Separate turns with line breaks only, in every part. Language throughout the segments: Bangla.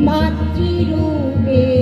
मातृरूपे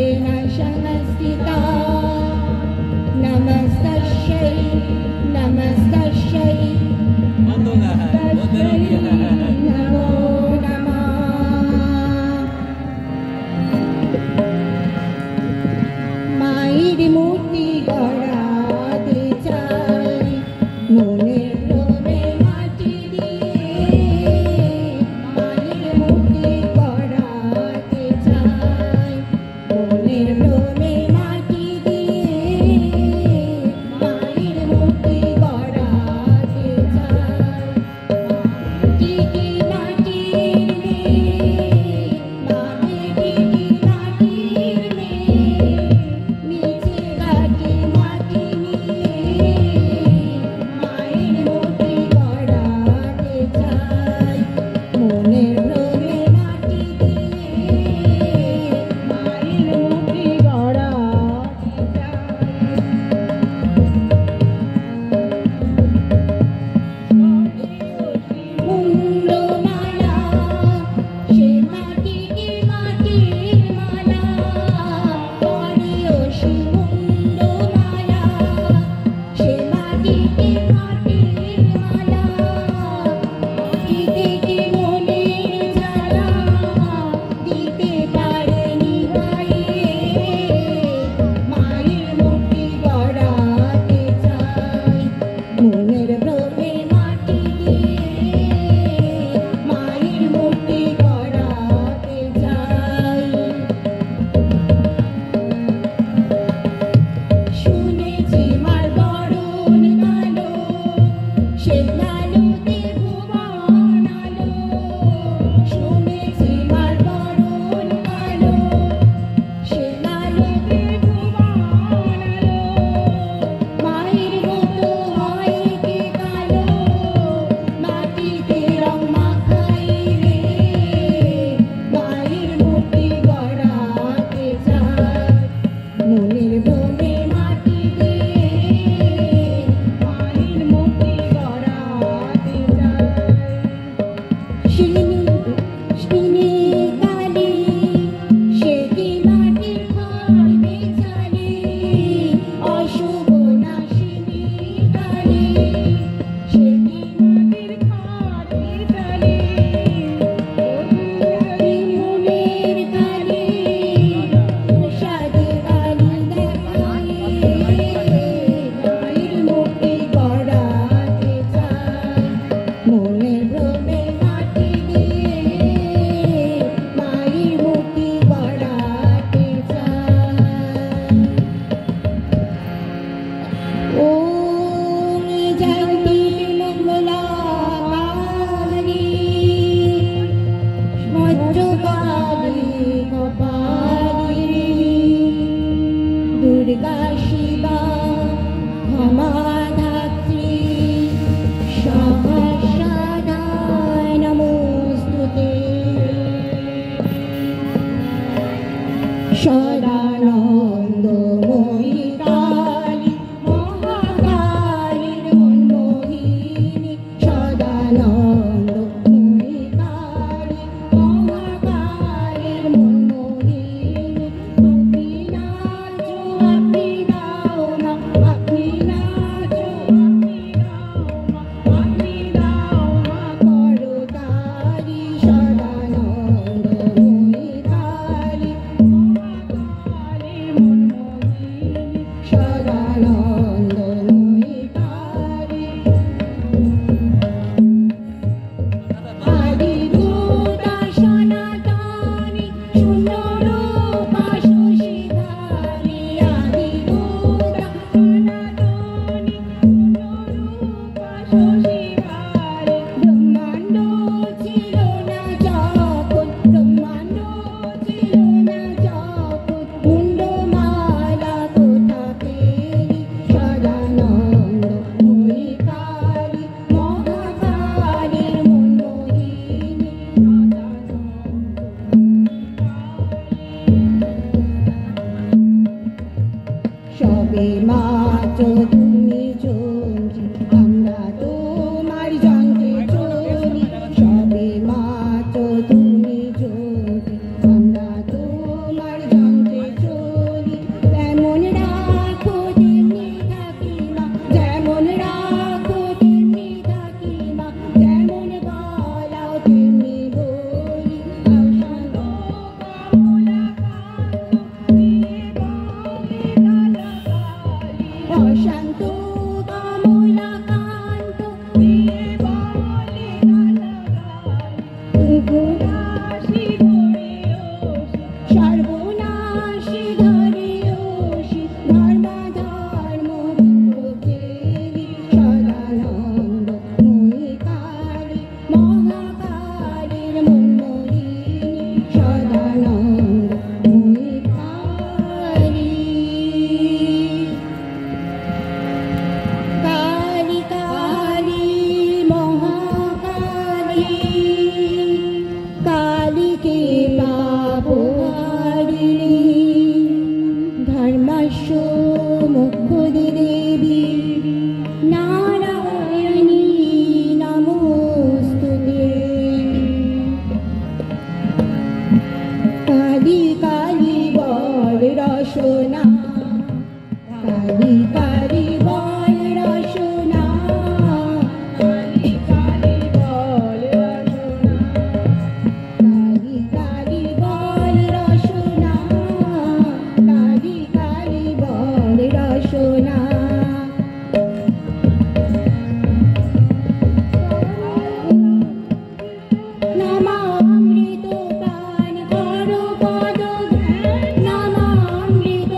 সদানন্দময়ী কালী মহাকালীর মনমোহিনী সদানন্দময়ী কালী মহাকালীর মনমোহিনী আপনি নাচো আপনি গাও না আপনি নাচো আপনি গাও না করো তারি সদানন্দময়ী কালী সদানন্দময়ী কালী আদিভূতা সনাতনী শূন্যরূপা শশীধারী আদিভূতা সনাতনী শূন্যরূপা শশীধারী ব্রহ্মাণ্ড ছিল না যখন ব্রহ্মাণ্ড ছিল না যখন মুন্ডমালা কোথা পেলি সদানন্দময়ী কালী মহাকালীর মনমোহিনী সবে মাত্র তুমি চলি আমরা তোমার যন্ত্রে চলি সবে মাত্র তুমি চলি আমরা তোমার যন্ত্রে চলি যেমন রাখো তেমনি থাকি মা যেমন রাখো তেমনি থাকি মা যেমন বলাও তেমনি বলি অশান্ত কমলাকান্ত দিয়ে বলে সর্বনাশী ধরে সর্বনাশী ধরে ধর্ম ধর্ম কেলি সদানন্দময়ী কালী মহাকালীর মনমোহিনী সদানন্দময়ী কালী কালী কালী মহাকালী কালীকে পাপহারিণী ধর্মস্য মুখ্যদি দেবী নারায়ণী নমোস্তুতে কালী কালী বল রসনা কালী কালী বল রসনা কালী কালী বল রসনা কালী কালী বল রসনা কালী কালী বল রসনা নামামৃত প্রাণ করো পদ ধ্যান নামামৃত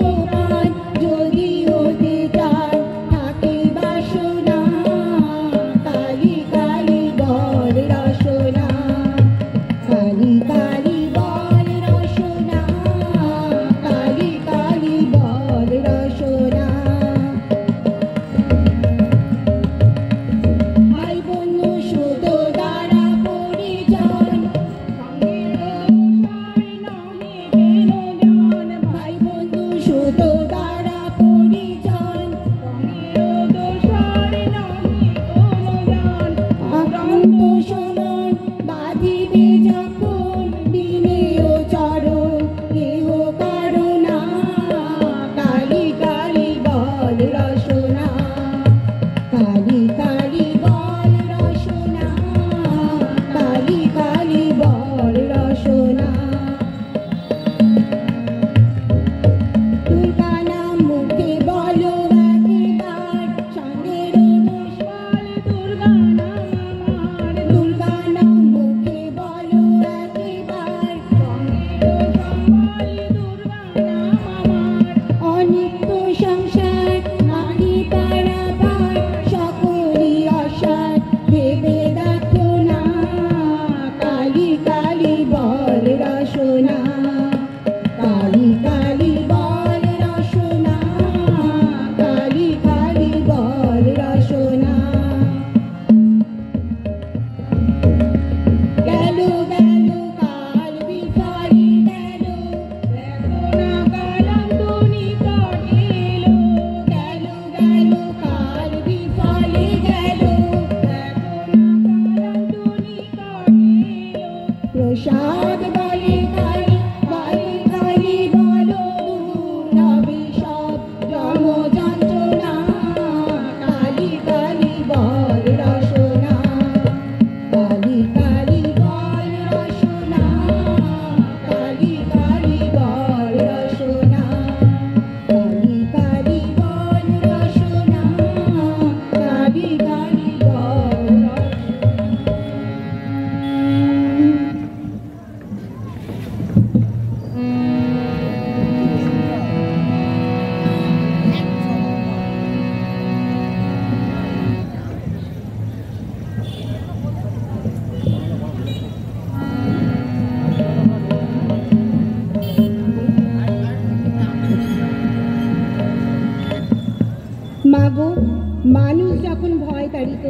মানুষ যখন ভয় তাড়িত,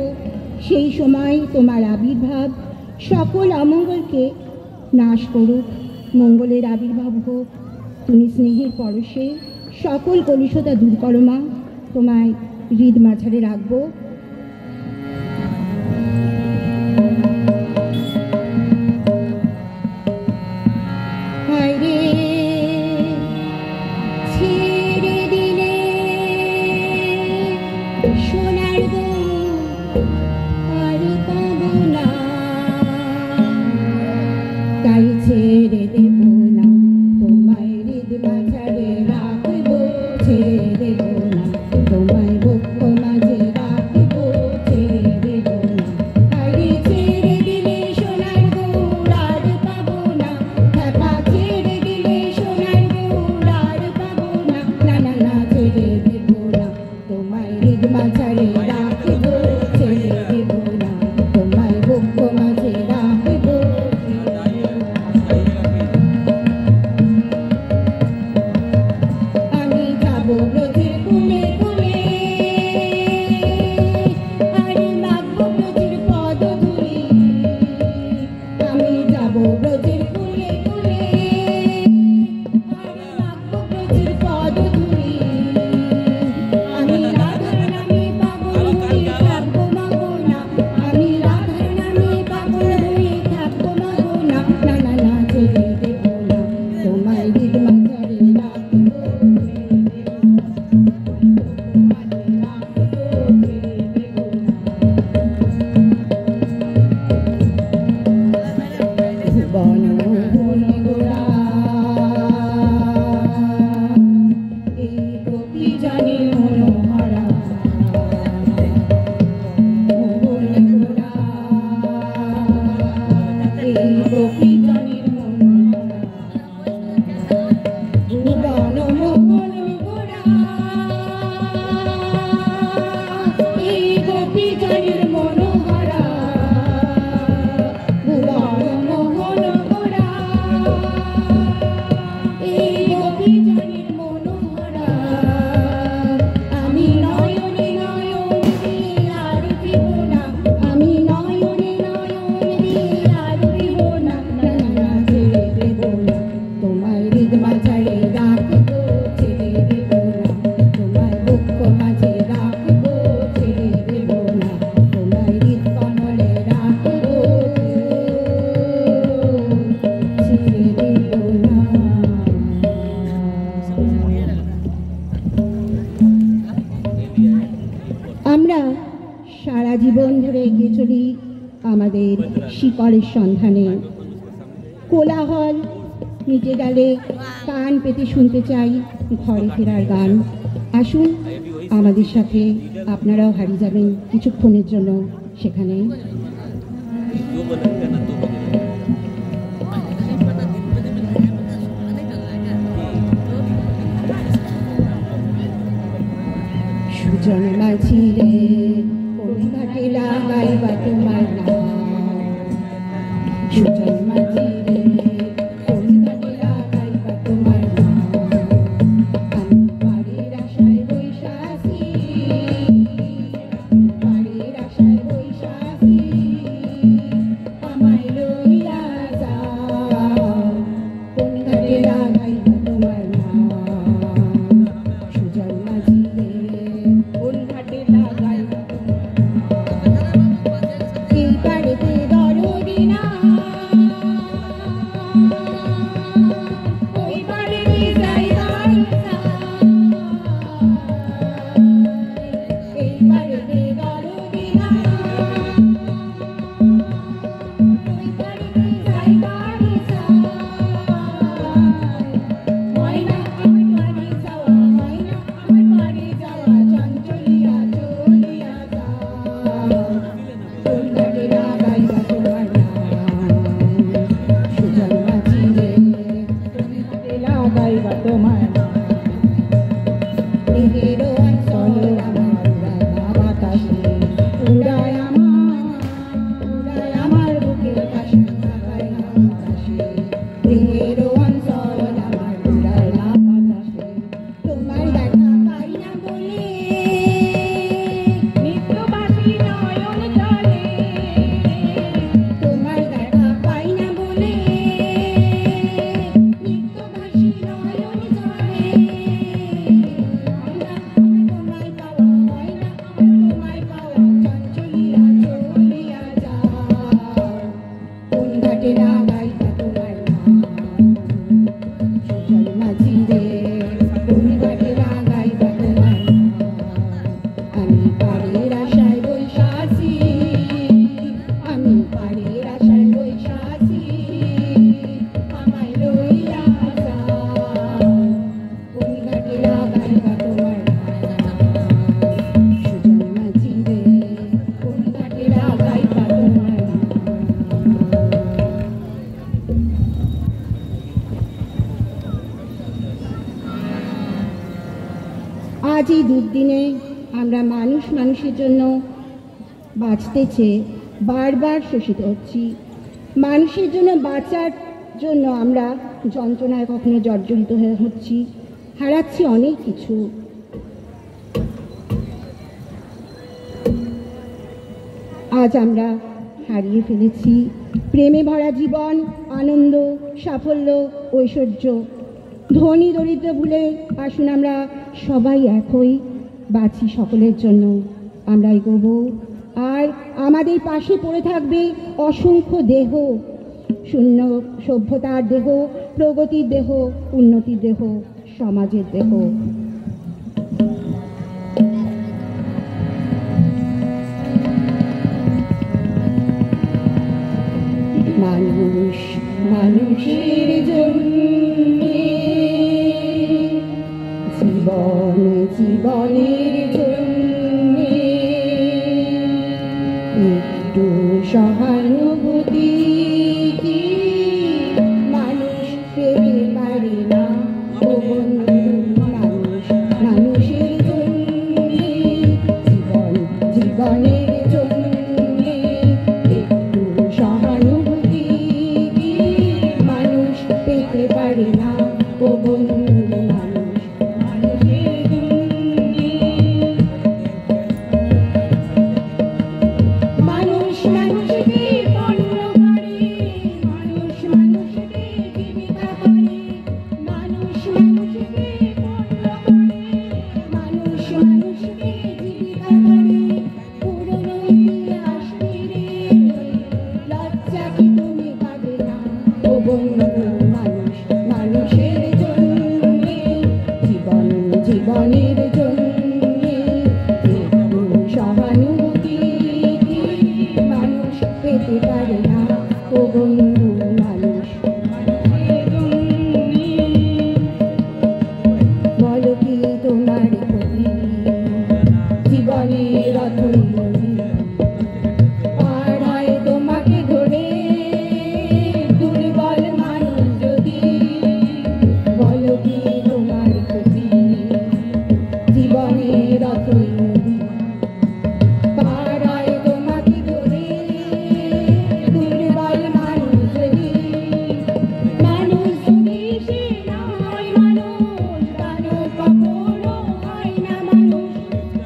সেই সময় তোমার আবির্ভাব সকল অমঙ্গলকে নাশ করুক, মঙ্গলের আবির্ভাব হোক। তুমি স্নেহের পরশে সকল কলুষতা দূর করো মা। তোমায় হৃদ মাঝারে রাখবো। ছেড়ে দিলে সোনার গো আর পাবো না, তাই ছেড়ে দেব না, তোমায় হৃদ মাঝারে রাখবো। ছেড়ে দেব না, তোমায় বক্ষ মাঝে রাখবো। ছেড়ে দেব না, আরে ছেড়ে দিলে সোনার গো আর পাবো না, খ্যাপা ছেড়ে দিলে সোনার গো আর পাবো না। না না না, ছেড়ে দেব না, তোমায় হৃদ মাঝারে রাখবো। ছেড়ে দেব না, তোমায় বক্ষ মাঝে রাখবো। আমি যাবো ব্রজের কোণে কোণে, আরে মাগবো ব্রজের পদধূলি। আমি যাবো ব্রজের কোণে কোণে, আরে মাগবো ব্রজের পদধূলি। আমি রাধার নামে পাগল হয়ে থাকবো মাগো না, আমি রাধার নামে পাগল হয়ে থাকবো মাগো না। না না না, ছেড়ে দেব না, তোমায় হৃদ মাঝারে রাখবো। ভুবন মোহন গোরা, এই গোপী জানে মনোহরা। মোহন গোরা, এই গোপী জানে মনোহরা। ভুবন মোহন গোরা, এই গোপী জানে মনোহরা। ভুবন মোহন গোরা, এই গোপী জানে মনোহরা। আমি নয়নে নয়ন দিয়ে আর দিব না, আমি নয়নে নয়ন দিয়ে আর দিব না। না না না, ছেড়ে দেব না, তোমায় হৃদ মাঝারে রাখবো। ছেড়ে দেব না, তোমায় বক্ষ মাঝে রাখবো। ছেড়ে দেব না, তোমায় হৃদ কমলে রাখবো। ছেড়ে দেব না। আমরা সারা জীবন ধরে এগিয়ে চলি আমাদের শিকড়ের সন্ধানে। কোলাহল মিটে গেলে কান পেতে শুনতে চাই ঘরে ফেরার গান। আসুন আমাদের সাথে, আপনারাও হারিয়ে যাবেন কিছুক্ষণের জন্য সেখানে। সুজন মাঝি রে, কোন ঘাটে লাগাইবা তোমার নাম। সুজন মাঝি রে, কোন ঘাটে লাগাইবা তোমার নাম। আমি বাড়ির আশায় বৈশাখী, বাড়ির আশায় বৈশাখী। আমায় লইয়া যাও, কোন ঘাটে লাগাইবা তোমার নাম। সুজন মাঝি রে, কোন ঘাটে লাগাইবা আজ এই দুর্দিনে আমরা মানুষ মানুষের জন্য বাঁচতে চেয়ে বারবার শোষিত হচ্ছি। মানুষের জন্য বাঁচার জন্য আমরা যন্ত্রণায় কখনো জর্জরিত হয়ে হচ্ছি, হারাচ্ছি অনেক কিছু। আজ আমরা হারিয়ে ফেলেছি প্রেমে ভরা জীবন, আনন্দ, সাফল্য, ঐশ্বর্য। ধনী দরিদ্র ভুলে আসুন আমরা সবাই একই বাঁচি সকলের জন্য, আমরা এগোবো। আর আমাদের পাশে পড়ে থাকবে অসংখ্য দেহ, শূন্য সভ্যতার দেহ, প্রগতির দেহ, উন্নতির দেহ, সমাজের দেহ। মানুষ মানুষের জন্যে, জীবন জীবনের জন্যে, একটু সহানুভূতি কি মানুষ পেতে পারে না? ও বন্ধু, মানুষ মানুষের জন্যে, জীবন জীবনের জন্যে, একটু সহানুভূতি কি মানুষ পেতে পারে না? ও বন্ধু, মানুষ মানুষের জন্যে। মানুষ মানুষকে পণ্য করে, মানুষ মানুষকে জীবিকা করে, মানুষ মানুষকে পণ্য করে, মানুষ মানুষকে জীবিকা করে। পুরনো ইতিহাস ফিরে লজ্জা কি তুমি পাবে না? ও বন্ধু, মানুষ মানুষের জন্যে, জীবন জীবনের জন্যে, একটু সহানুভূতি কি মানুষ পেতে পারে না? ও বন্ধু, মানুষ মানুষের জন্যে। বলো কি তোমার ক্ষতি জীবনের অথৈ, আর হয় তোমাকে ধরে দুর্বল মানুষ যদি। বলো কি তোমার ক্ষতি জীবনের অথৈ, পার হয় তোমাকে ধরে দুর্বল মানুষ যদি। মানুষ যদি সে না হয় মানুষ, দানব কখনো হয় না মানুষ।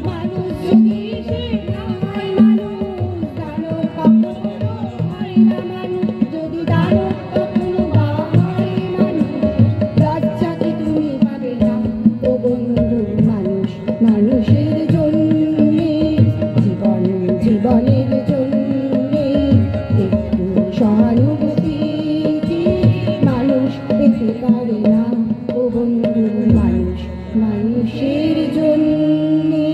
মানুষ যদি সে না হয় মানুষ, দানব কখনো হয় না মানুষ। যদি দানব কখনো বা হয় মানুষ, লজ্জা কি তুমি পাবে না? ও বন্ধু, মানুষ মানুষের জন্যে, জীবন জীবনের জন্যে, একটু সহানুভূতি কি মানুষ পেতে পারে না? ও বন্ধু, মানুষ মানুষের জন্যে।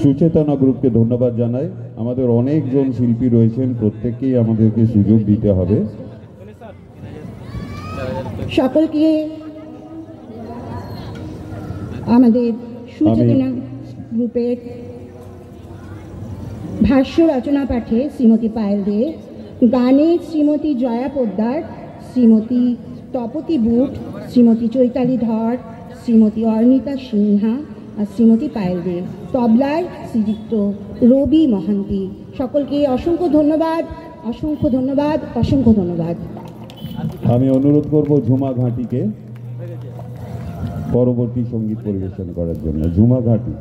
সুচেতনা গ্রুপকে ধন্যবাদ জানাই। আমাদের অনেকজন শিল্পী রয়েছেন, প্রত্যেককেই আমাদেরকে সুযোগ দিতে হবে।
সকলকে আমাদের সুচেতনা গ্রুপের ভাষ্য রচনা পাঠে শ্রীমতী পায়েল দে, গানে শ্রীমতী জয়া পোদ্দার, শ্রীমতী তপতী বুট, শ্রীমতী চৈতালি ধর, শ্রীমতী অর্ণিতা সিনহা আর শ্রীমতী পায়েল দে, তবলায় শ্রীযুক্ত রবি মহান্তি। সকলকে অসংখ্য ধন্যবাদ, অসংখ্য ধন্যবাদ, অসংখ্য ধন্যবাদ।
আমি অনুরোধ করব ঝুমা ঘাঁটিকে পরবর্তী সঙ্গীত পরিবেশন করার জন্য। ঝুমা ঘাঁটি।